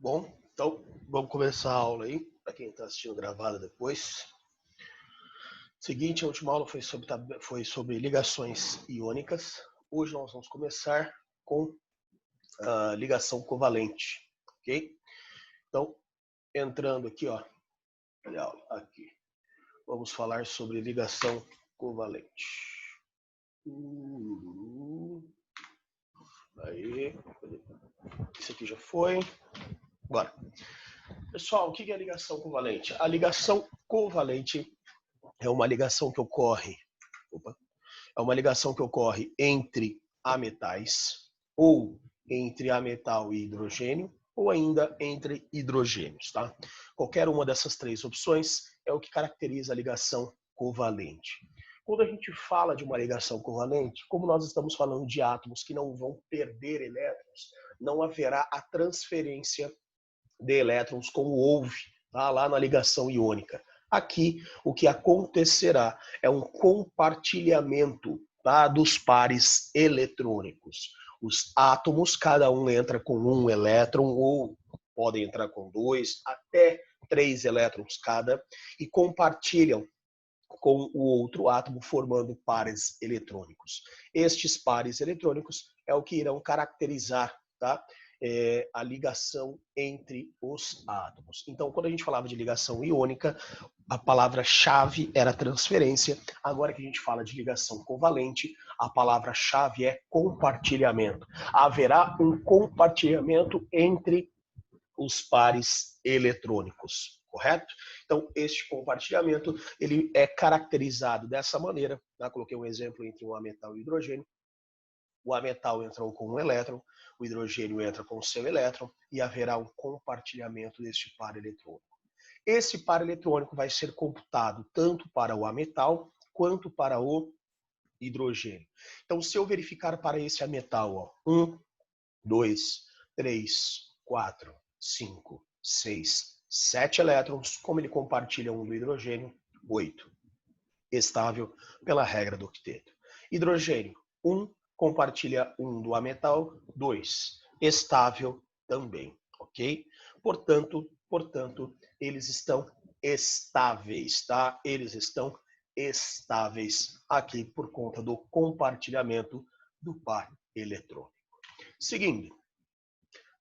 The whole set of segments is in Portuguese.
Bom, então vamos começar a aula aí, para quem está assistindo gravada depois. Seguinte, a última aula foi sobre ligações iônicas. Hoje nós vamos começar com a ligação covalente, ok? Então, entrando aqui, ó, olha a aula, aqui. Vamos falar sobre ligação covalente. Aí, isso aqui já foi. Bora. Pessoal, o que é ligação covalente? A ligação covalente é uma ligação que ocorre, entre ametais, ou entre ametal e hidrogênio, ou ainda entre hidrogênios, tá? Qualquer uma dessas três opções é o que caracteriza a ligação covalente. Quando a gente fala de uma ligação covalente, como nós estamos falando de átomos que não vão perder elétrons, não haverá a transferência de elétrons como houve, tá, lá na ligação iônica. Aqui, o que acontecerá é um compartilhamento, tá, dos pares eletrônicos. Os átomos, cada um entra com um elétron, ou podem entrar com 2, até 3 elétrons cada, e compartilham com o outro átomo, formando pares eletrônicos. Estes pares eletrônicos é o que irão caracterizar, tá, a ligação entre os átomos. Então, quando a gente falava de ligação iônica, a palavra-chave era transferência. Agora que a gente fala de ligação covalente, a palavra-chave é compartilhamento. Haverá um compartilhamento entre os pares eletrônicos, correto? Então, este compartilhamento ele é caracterizado dessa maneira. Né? Coloquei um exemplo entre um ametal e hidrogênio. O ametal entra com um elétron, o hidrogênio entra com o seu elétron e haverá um compartilhamento deste par eletrônico. Esse par eletrônico vai ser computado tanto para o ametal quanto para o hidrogênio. Então, se eu verificar para esse ametal, 1, 2, 3, 4, 5, 6, 7 elétrons, como ele compartilha um do hidrogênio, 8. Estável pela regra do octeto. Hidrogênio, 1, compartilha um do ametal, 2. Estável também, ok? Portanto, eles estão estáveis, tá? Eles estão estáveis aqui por conta do compartilhamento do par eletrônico. Seguindo,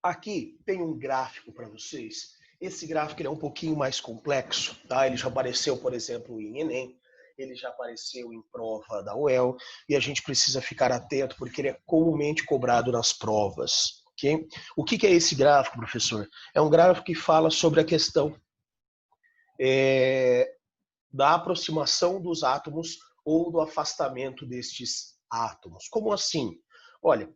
aqui tem um gráfico para vocês. Esse gráfico é um pouquinho mais complexo, tá? Ele já apareceu, por exemplo, em Enem, ele já apareceu em prova da UEL, e a gente precisa ficar atento porque ele é comumente cobrado nas provas, ok? O que é esse gráfico, professor? É um gráfico que fala sobre a questão da aproximação dos átomos ou do afastamento destes átomos. Como assim? Olha,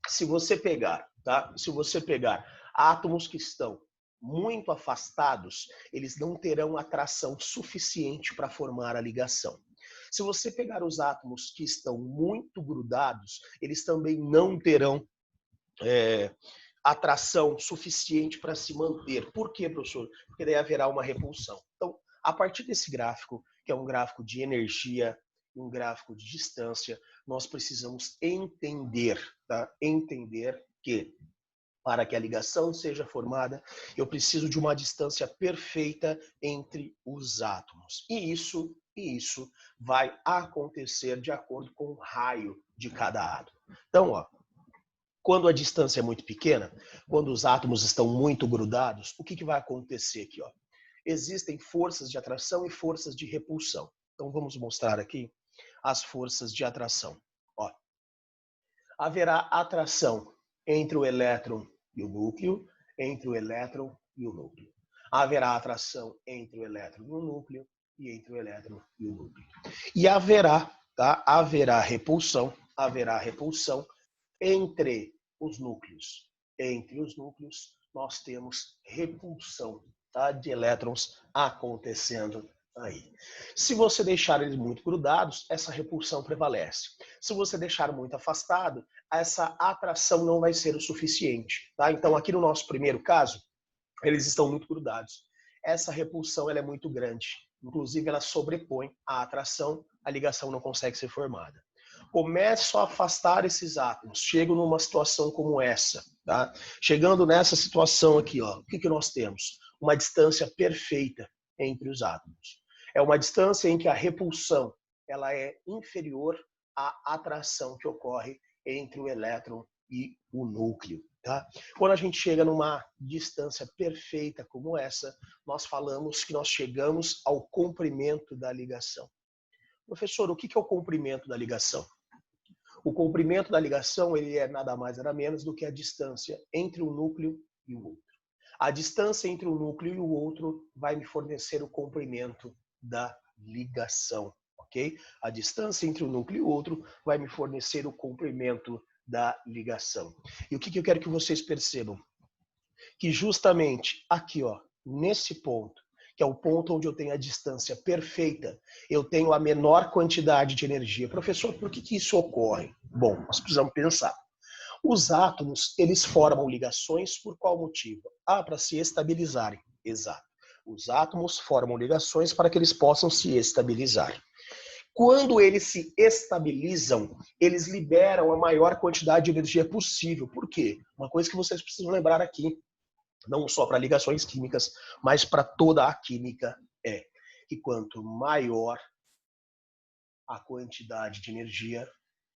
se você pegar, tá? Se você pegar átomos que estão muito afastados, eles não terão atração suficiente para formar a ligação. Se você pegar os átomos que estão muito grudados, eles também não terão atração suficiente para se manter. Por quê, professor? Porque daí haverá uma repulsão. Então, a partir desse gráfico, que é um gráfico de energia, um gráfico de distância, nós precisamos entender, tá? Entender que para que a ligação seja formada, eu preciso de uma distância perfeita entre os átomos. E isso vai acontecer de acordo com o raio de cada átomo. Então, ó, quando a distância é muito pequena, quando os átomos estão muito grudados, o que vai acontecer aqui? Ó? Existem forças de atração e forças de repulsão. Então vamos mostrar aqui as forças de atração. Ó, haverá atração entre o elétron e o núcleo, entre o elétron e o núcleo. Haverá atração entre o elétron e o núcleo e entre o elétron e o núcleo. E haverá, tá? Haverá repulsão entre os núcleos. Entre os núcleos, nós temos repulsão, tá, de elétrons acontecendo aí. Se você deixar eles muito grudados, essa repulsão prevalece. Se você deixar muito afastado, essa atração não vai ser o suficiente. Tá? Então, aqui no nosso primeiro caso, eles estão muito grudados. Essa repulsão ela é muito grande. Inclusive, ela sobrepõe a atração, a ligação não consegue ser formada. começo a afastar esses átomos, chego numa situação como essa, tá? Chegando nessa situação aqui, ó, o que nós temos? Uma distância perfeita entre os átomos. É uma distância em que a repulsão ela é inferior à atração que ocorre entre o elétron e o núcleo. Tá? Quando a gente chega numa distância perfeita como essa, nós falamos que nós chegamos ao comprimento da ligação. Professor, o que é o comprimento da ligação? O comprimento da ligação ele é nada mais nada menos do que a distância entre o núcleo e o outro. A distância entre o núcleo e o outro vai me fornecer o comprimento da ligação, ok? A distância entre o núcleo e o outro vai me fornecer o comprimento da ligação. E o que eu quero que vocês percebam? Que justamente aqui, ó, nesse ponto, que é o ponto onde eu tenho a distância perfeita, eu tenho a menor quantidade de energia. Professor, por que isso ocorre? Bom, nós precisamos pensar. Os átomos, eles formam ligações por qual motivo? Ah, para se estabilizarem. Exato. Os átomos formam ligações para que eles possam se estabilizar. Quando eles se estabilizam, eles liberam a maior quantidade de energia possível. Por quê? Uma coisa que vocês precisam lembrar aqui, não só para ligações químicas, mas para toda a química, é que quanto maior a quantidade de energia,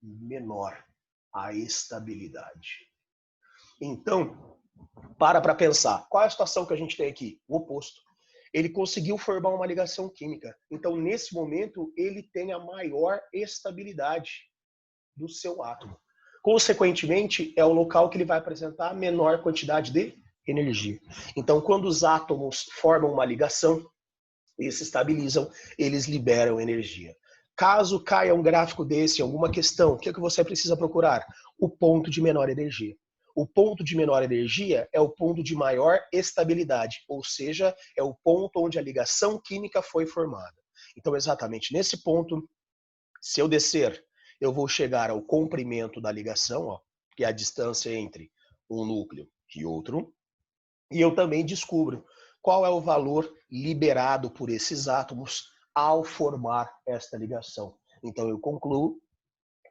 menor a estabilidade. Então, para pensar. Qual é a situação que a gente tem aqui? O oposto. Ele conseguiu formar uma ligação química. Então, nesse momento, ele tem a maior estabilidade do seu átomo. Consequentemente, é o local que ele vai apresentar a menor quantidade de energia. Então, quando os átomos formam uma ligação e se estabilizam, eles liberam energia. Caso caia um gráfico desse, alguma questão, o que você precisa procurar? O ponto de menor energia. O ponto de menor energia é o ponto de maior estabilidade, ou seja, é o ponto onde a ligação química foi formada. Então, exatamente nesse ponto, se eu descer, eu vou chegar ao comprimento da ligação, ó, que é a distância entre um núcleo e outro, e eu também descubro qual é o valor liberado por esses átomos ao formar esta ligação. Então, eu concluo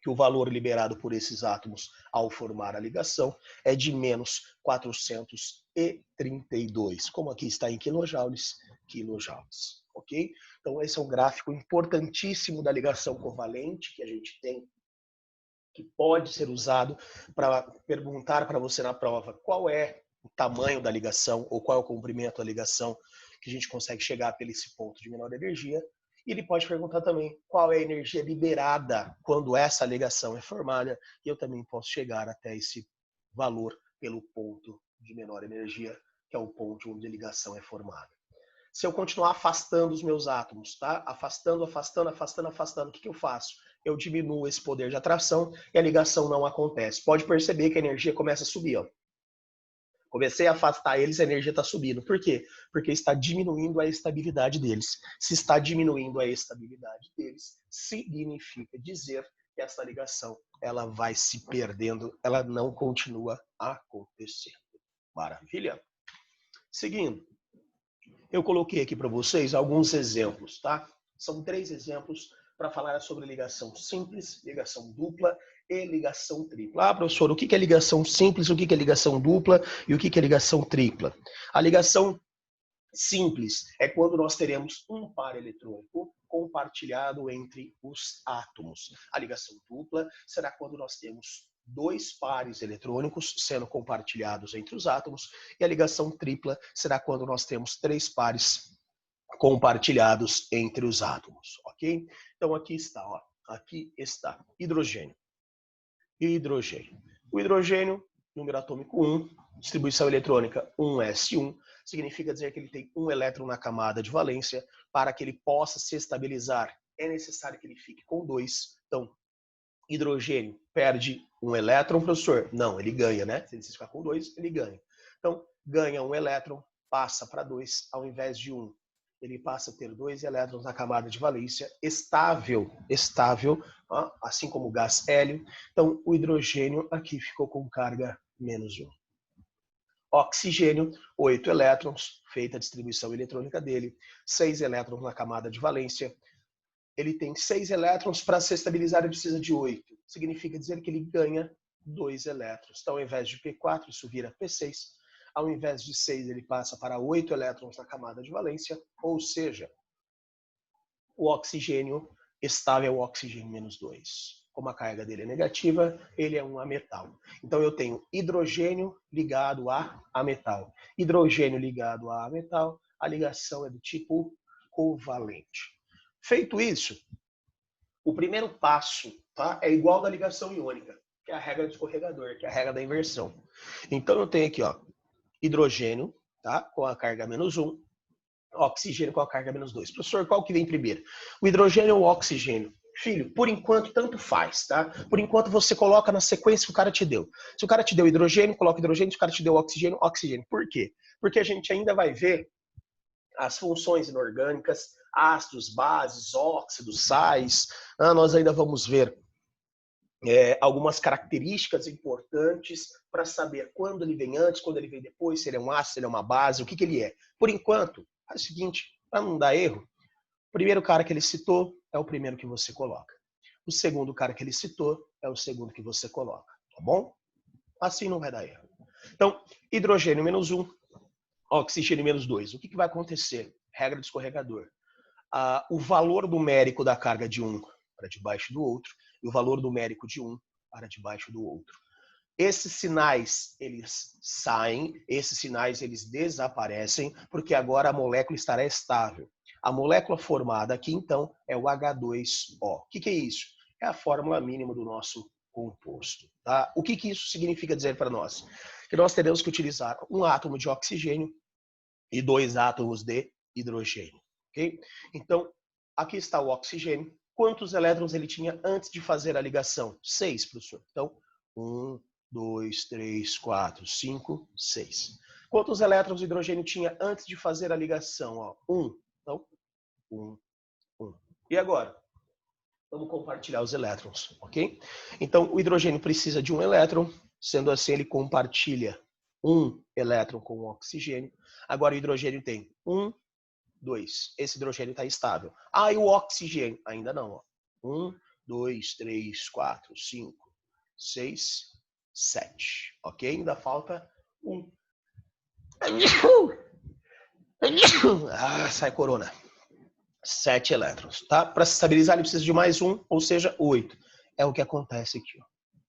que o valor liberado por esses átomos ao formar a ligação é de menos 432, como aqui está em quilojoules, ok? Então esse é um gráfico importantíssimo da ligação covalente que a gente tem, que pode ser usado para perguntar para você na prova qual é o tamanho da ligação ou qual é o comprimento da ligação que a gente consegue chegar até esse ponto de menor energia. E ele pode perguntar também qual é a energia liberada quando essa ligação é formada, e eu também posso chegar até esse valor pelo ponto de menor energia, que é o ponto onde a ligação é formada. Se eu continuar afastando os meus átomos, tá? Afastando, o que eu faço? Eu diminuo esse poder de atração e a ligação não acontece. Pode perceber que a energia começa a subir, ó. Comecei a afastar eles, a energia está subindo. Por quê? Porque está diminuindo a estabilidade deles. Se está diminuindo a estabilidade deles, significa dizer que essa ligação ela vai se perdendo, ela não continua acontecendo. Maravilha? Seguindo, eu coloquei aqui para vocês alguns exemplos, tá? São 3 exemplos para falar sobre ligação simples, ligação dupla e ligação tripla. Ah, professor, o que é ligação simples, o que é ligação dupla e o que é ligação tripla? A ligação simples é quando nós teremos um par eletrônico compartilhado entre os átomos. A ligação dupla será quando nós temos 2 pares eletrônicos sendo compartilhados entre os átomos, e a ligação tripla será quando nós temos 3 pares compartilhados entre os átomos, ok? Então aqui está, ó, aqui está hidrogênio. Hidrogênio. O hidrogênio, número atômico 1, distribuição eletrônica 1s1, significa dizer que ele tem um elétron na camada de valência. Para que ele possa se estabilizar, é necessário que ele fique com 2. Então, hidrogênio perde um elétron, professor? Não, ele ganha, né? Se ele ficar com 2, ele ganha. Então, ganha um elétron, passa para 2, ao invés de 1. Ele passa a ter 2 elétrons na camada de valência estável, ó, assim como o gás hélio. Então, o hidrogênio aqui ficou com carga menos 1. Oxigênio, 8 elétrons, feita a distribuição eletrônica dele, 6 elétrons na camada de valência, ele tem 6 elétrons, para se estabilizar ele precisa de 8. Significa dizer que ele ganha 2 elétrons. Então, ao invés de P4, isso vira P6. Ao invés de 6, ele passa para 8 elétrons na camada de valência, ou seja, o oxigênio estável é o oxigênio menos 2. Como a carga dele é negativa, ele é um ametal. Então eu tenho hidrogênio ligado a ametal. Hidrogênio ligado a ametal, a ligação é do tipo covalente. Feito isso, o primeiro passo, tá, é igual da ligação iônica, que é a regra do escorregador, que é a regra da inversão. Então eu tenho aqui, ó, hidrogênio, tá, com a carga menos 1, oxigênio com a carga menos 2. Professor, qual que vem primeiro? O hidrogênio ou o oxigênio? Filho, por enquanto, tanto faz, tá? Por enquanto, você coloca na sequência que o cara te deu. Se o cara te deu hidrogênio, coloca hidrogênio. Se o cara te deu oxigênio, oxigênio. Por quê? Porque a gente ainda vai ver as funções inorgânicas, ácidos, bases, óxidos, sais. Nós ainda vamos ver algumas características importantes para saber quando ele vem antes, quando ele vem depois, se ele é um ácido, se ele é uma base, o que ele é. Por enquanto, é o seguinte, para não dar erro, o primeiro cara que ele citou é o primeiro que você coloca. O segundo cara que ele citou é o segundo que você coloca, tá bom? Assim não vai dar erro. Então, hidrogênio menos 1, oxigênio menos 2. O que vai acontecer? Regra do escorregador. O valor numérico da carga de um para debaixo do outro e o valor numérico de um para debaixo do outro. Esses sinais, eles saem, esses sinais, eles desaparecem, porque agora a molécula estará estável. A molécula formada aqui, então, é o H2O. O que é isso? É a fórmula mínima do nosso composto. Tá? O que isso significa dizer para nós? Que nós teremos que utilizar um átomo de oxigênio e 2 átomos de hidrogênio. Okay? Então, aqui está o oxigênio. Quantos elétrons ele tinha antes de fazer a ligação? 6, professor. Então, 1, 2, 3, 4, 5, 6. Quantos elétrons o hidrogênio tinha antes de fazer a ligação? 1. Então, 1, 1. E agora? Vamos compartilhar os elétrons, ok? Então, o hidrogênio precisa de um elétron, sendo assim, ele compartilha um elétron com o oxigênio. Agora, o hidrogênio tem 1, 2. Esse hidrogênio está estável. E o oxigênio? Ainda não. 1, 2, 3, 4, 5, 6, 7. Ok? Ainda falta 1. Sai corona. 7 elétrons, tá? Para se estabilizar, ele precisa de mais um, ou seja, 8. É o que acontece aqui, ó.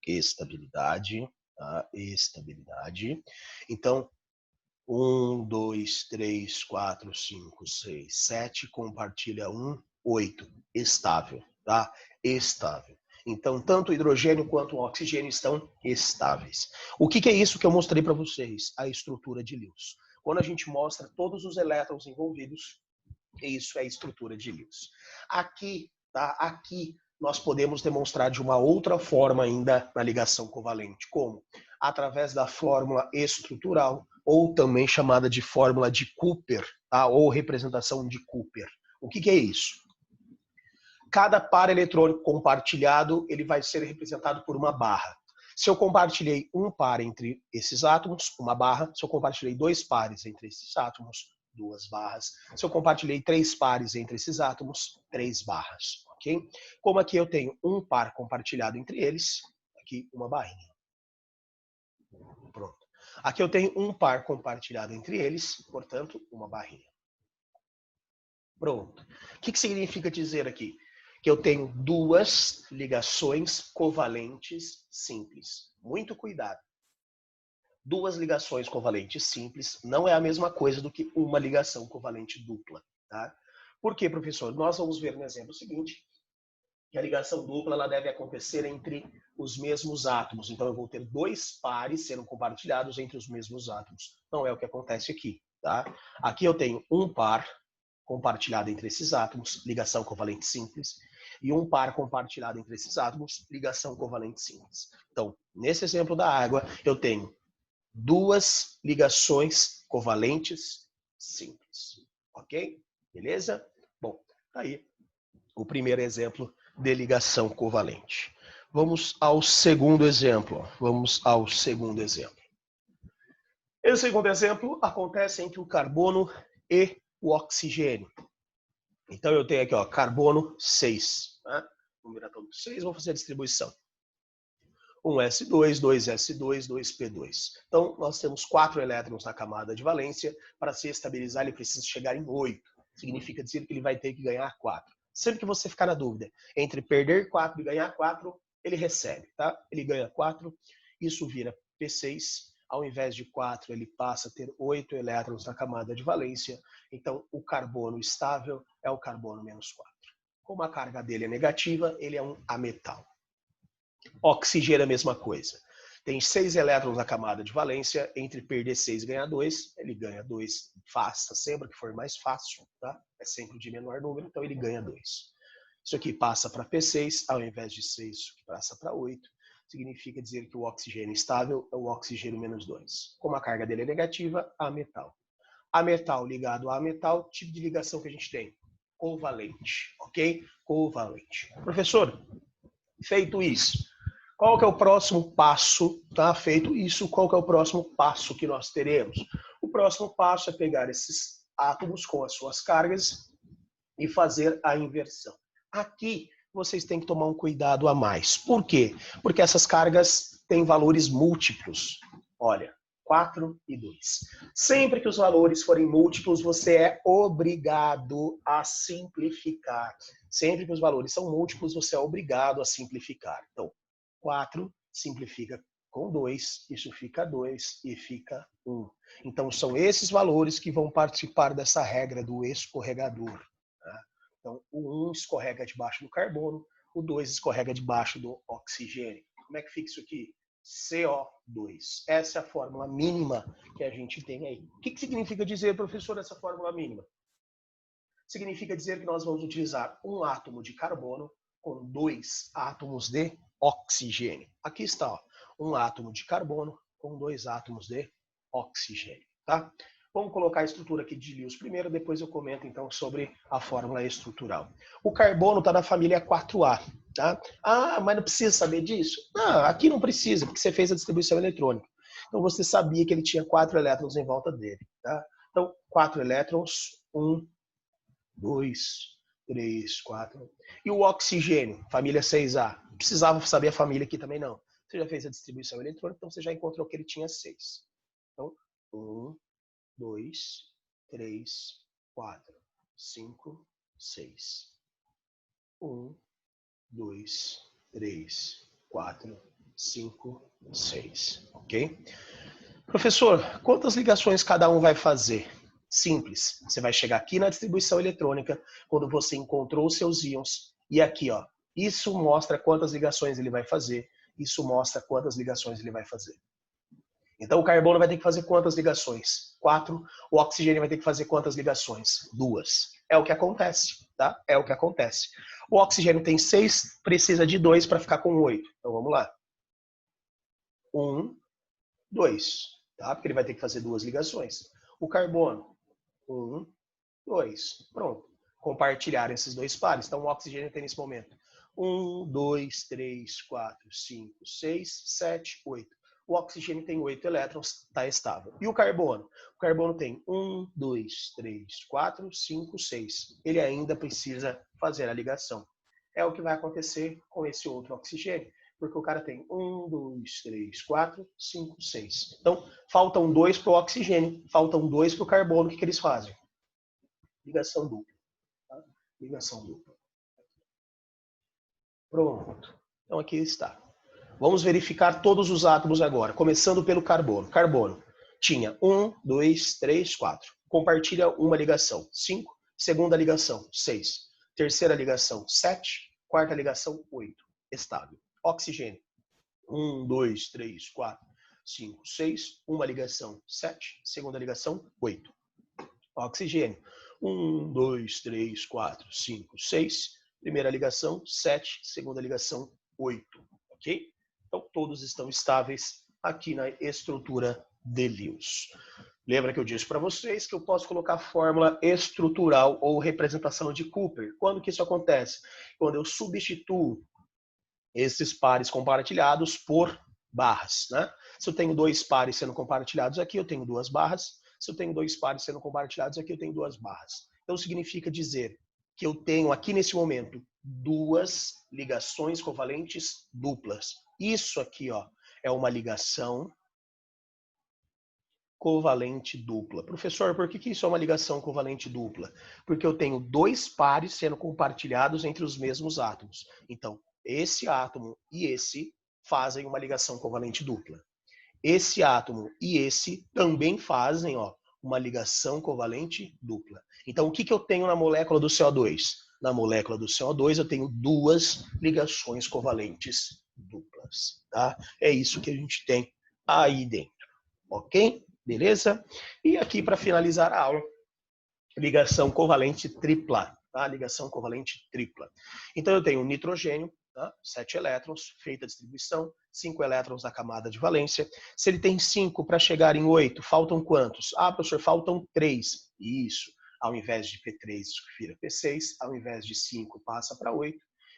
Estabilidade, tá? Estabilidade. Então, 1, 2, 3, 4, 5, 6, 7, compartilha 1, 8. Estável, tá? Estável. Então, tanto o hidrogênio quanto o oxigênio estão estáveis. O que é isso que eu mostrei para vocês? A estrutura de Lewis. Quando a gente mostra todos os elétrons envolvidos, isso é a estrutura de Lewis. Aqui, tá? Aqui nós podemos demonstrar de uma outra forma ainda na ligação covalente. Como? Através da fórmula estrutural, ou também chamada de fórmula de Cooper, tá? Ou representação de Cooper. O que é isso? Cada par eletrônico compartilhado, ele vai ser representado por uma barra. Se eu compartilhei um par entre esses átomos, uma barra. Se eu compartilhei 2 pares entre esses átomos, 2 barras. Se eu compartilhei 3 pares entre esses átomos, 3 barras. Ok? Como aqui eu tenho um par compartilhado entre eles, aqui uma barrinha. Pronto. Aqui eu tenho um par compartilhado entre eles, portanto, uma barrinha. Pronto. O que significa dizer aqui? Que eu tenho 2 ligações covalentes simples. Muito cuidado. 2 ligações covalentes simples não é a mesma coisa do que uma ligação covalente dupla. Tá? Por quê, professor? Nós vamos ver no exemplo seguinte que a ligação dupla ela deve acontecer entre os mesmos átomos. Então, eu vou ter 2 pares sendo compartilhados entre os mesmos átomos. Não é o que acontece aqui. Tá? Aqui eu tenho um par compartilhado entre esses átomos, ligação covalente simples, e um par compartilhado entre esses átomos, ligação covalente simples. Então, nesse exemplo da água, eu tenho 2 ligações covalentes simples. Ok? Beleza? Bom, tá aí o primeiro exemplo de ligação covalente. Vamos ao segundo exemplo. Esse segundo exemplo acontece entre o carbono e o oxigênio. Então eu tenho aqui, ó, carbono 6. Né? Numeração do 6, vou fazer a distribuição. 1s2, 2s2, 2p2. Então, nós temos 4 elétrons na camada de valência. Para se estabilizar, ele precisa chegar em 8. Significa dizer que ele vai ter que ganhar 4. Sempre que você ficar na dúvida entre perder 4 e ganhar 4, ele recebe, tá? Ele ganha 4, isso vira P6. Ao invés de 4, ele passa a ter 8 elétrons na camada de valência. Então, o carbono estável é o carbono menos 4. Como a carga dele é negativa, ele é um ametal. Oxigênio é a mesma coisa. Tem 6 elétrons na camada de valência, entre perder 6 e ganhar 2, ele ganha 2, faça sempre que for mais fácil, tá? É sempre de menor número, então ele ganha 2. Isso aqui passa para P6, ao invés de 6, passa para 8. Significa dizer que o oxigênio estável é o oxigênio menos 2. Como a carga dele é negativa, ametal. Ametal ligado a ametal, tipo de ligação que a gente tem? Covalente, ok? Covalente. Professor, feito isso, qual que é o próximo passo, tá? Feito isso, qual que é o próximo passo que nós teremos? O próximo passo é pegar esses átomos com as suas cargas e fazer a inversão. Aqui, vocês têm que tomar um cuidado a mais. Por quê? Porque essas cargas têm valores múltiplos. Olha, 4 e 2. Sempre que os valores forem múltiplos, você é obrigado a simplificar. Sempre que os valores são múltiplos, você é obrigado a simplificar. Então, 4 simplifica com 2, isso fica 2 e fica 1. Então, são esses valores que vão participar dessa regra do escorregador. Tá? Então, o 1 escorrega debaixo do carbono, o 2 escorrega debaixo do oxigênio. Como é que fica isso aqui? CO2. Essa é a fórmula mínima que a gente tem aí. O que significa dizer, professor, essa fórmula mínima? Significa dizer que nós vamos utilizar um átomo de carbono com 2 átomos de oxigênio. Aqui está, ó, um átomo de carbono com 2 átomos de oxigênio. Tá? Vamos colocar a estrutura aqui de Lewis primeiro, depois eu comento então sobre a fórmula estrutural. O carbono está na família 4A. Tá? Ah, mas não precisa saber disso? Não, aqui não precisa, porque você fez a distribuição eletrônica. Então você sabia que ele tinha 4 elétrons em volta dele. Tá? Então, 4 elétrons, 1, 2, 3, 4. E o oxigênio, família 6A. Não precisava saber a família aqui também não. Você já fez a distribuição eletrônica, então você já encontrou que ele tinha 6. Então, 1, 2, 3, 4, 5, 6. 1, 2, 3, 4, 5, 6. Ok? Professor, quantas ligações cada um vai fazer? Simples. Você vai chegar aqui na distribuição eletrônica, quando você encontrou os seus íons, e aqui, ó, isso mostra quantas ligações ele vai fazer, isso mostra quantas ligações ele vai fazer. Então o carbono vai ter que fazer quantas ligações? 4. O oxigênio vai ter que fazer quantas ligações? 2. É o que acontece, tá? É o que acontece. O oxigênio tem 6, precisa de 2 para ficar com 8. Então vamos lá. 1, 2, tá? Porque ele vai ter que fazer 2 ligações. O carbono, 1, 2, pronto. Compartilhar esses 2 pares. Então o oxigênio tem nesse momento 1, 2, 3, 4, 5, 6, 7, 8. O oxigênio tem 8 elétrons, está estável. E o carbono? O carbono tem 1, 2, 3, 4, 5, 6. Ele ainda precisa fazer a ligação. É o que vai acontecer com esse outro oxigênio. Porque o cara tem 1, 2, 3, 4, 5, 6. Então, faltam 2 para o oxigênio, faltam 2 para o carbono. O que eles fazem? Ligação dupla. Tá? Ligação dupla. Pronto. Então, aqui está. Vamos verificar todos os átomos agora, começando pelo carbono. Carbono tinha 1, 2, 3, 4. Compartilha uma ligação, 5. Segunda ligação, 6. Terceira ligação, 7. Quarta ligação, 8. Estável. Oxigênio, 1, 2, 3, 4, 5, 6. Uma ligação, 7. Segunda ligação, 8. Oxigênio, 1, 2, 3, 4, 5, 6. Primeira ligação, 7. Segunda ligação, 8. Ok? Então, todos estão estáveis aqui na estrutura de Lewis. Lembra que eu disse para vocês que eu posso colocar fórmula estrutural ou representação de Cooper. Quando que isso acontece? Quando eu substituo esses pares compartilhados por barras. Né? Se eu tenho 2 pares sendo compartilhados aqui, eu tenho 2 barras. Se eu tenho 2 pares sendo compartilhados aqui, eu tenho 2 barras. Então, significa dizer que eu tenho aqui nesse momento duas ligações covalentes duplas. Isso aqui, ó, é uma ligação covalente dupla. Professor, por que isso é uma ligação covalente dupla? Porque eu tenho dois pares sendo compartilhados entre os mesmos átomos. Então, esse átomo e esse fazem uma ligação covalente dupla. Esse átomo e esse também fazem, ó, uma ligação covalente dupla. Então, o que eu tenho na molécula do CO2? Na molécula do CO2 eu tenho duas ligações covalentes duplas. Tá? É isso que a gente tem aí dentro. Ok? Beleza? E aqui, para finalizar a aula, ligação covalente tripla. Tá? Ligação covalente tripla. Então, eu tenho nitrogênio, tá? 7 elétrons, feita a distribuição, 5 elétrons na camada de valência. Se ele tem 5 para chegar em 8, faltam quantos? Ah, professor, faltam 3. Isso. Ao invés de P3, vira P6. Ao invés de 5, passa para 8.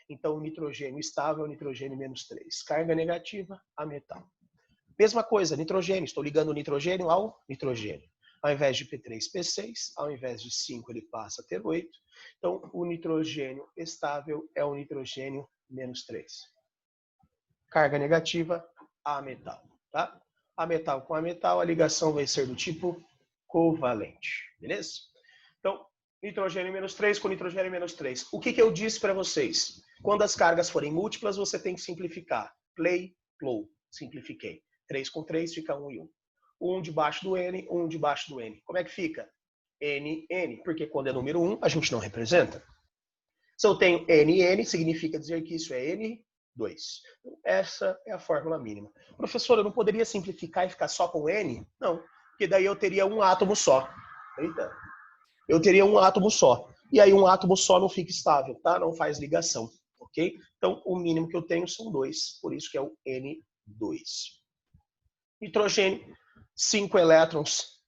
Então, o nitrogênio estável é o nitrogênio menos 3. Carga negativa, a metal. Mesma coisa, nitrogênio. Estou ligando o nitrogênio ao nitrogênio. Ao invés de P3, P6. Ao invés de 5, ele passa a ter 8. Então, o nitrogênio estável é o nitrogênio menos 3. Carga negativa, a metal. Tá? A metal com a metal, a ligação vai ser do tipo covalente. Beleza? Então, nitrogênio menos 3 com nitrogênio menos 3. O que eu disse para vocês? Quando as cargas forem múltiplas, você tem que simplificar. Play, flow. Simplifiquei. 3 com 3 fica 1 e 1. 1 debaixo do N, 1 debaixo do N. Como é que fica? N, N. Porque quando é número 1, a gente não representa. Se eu tenho N, N, significa dizer que isso é N2. Essa é a fórmula mínima. Professor, eu não poderia simplificar e ficar só com N? Não, porque daí eu teria um átomo só. Eita. Eu teria um átomo só. E aí um átomo só não fica estável, tá? Não faz ligação, ok? Então, o mínimo que eu tenho são 2, por isso que é o N2. Nitrogênio, 5 elétrons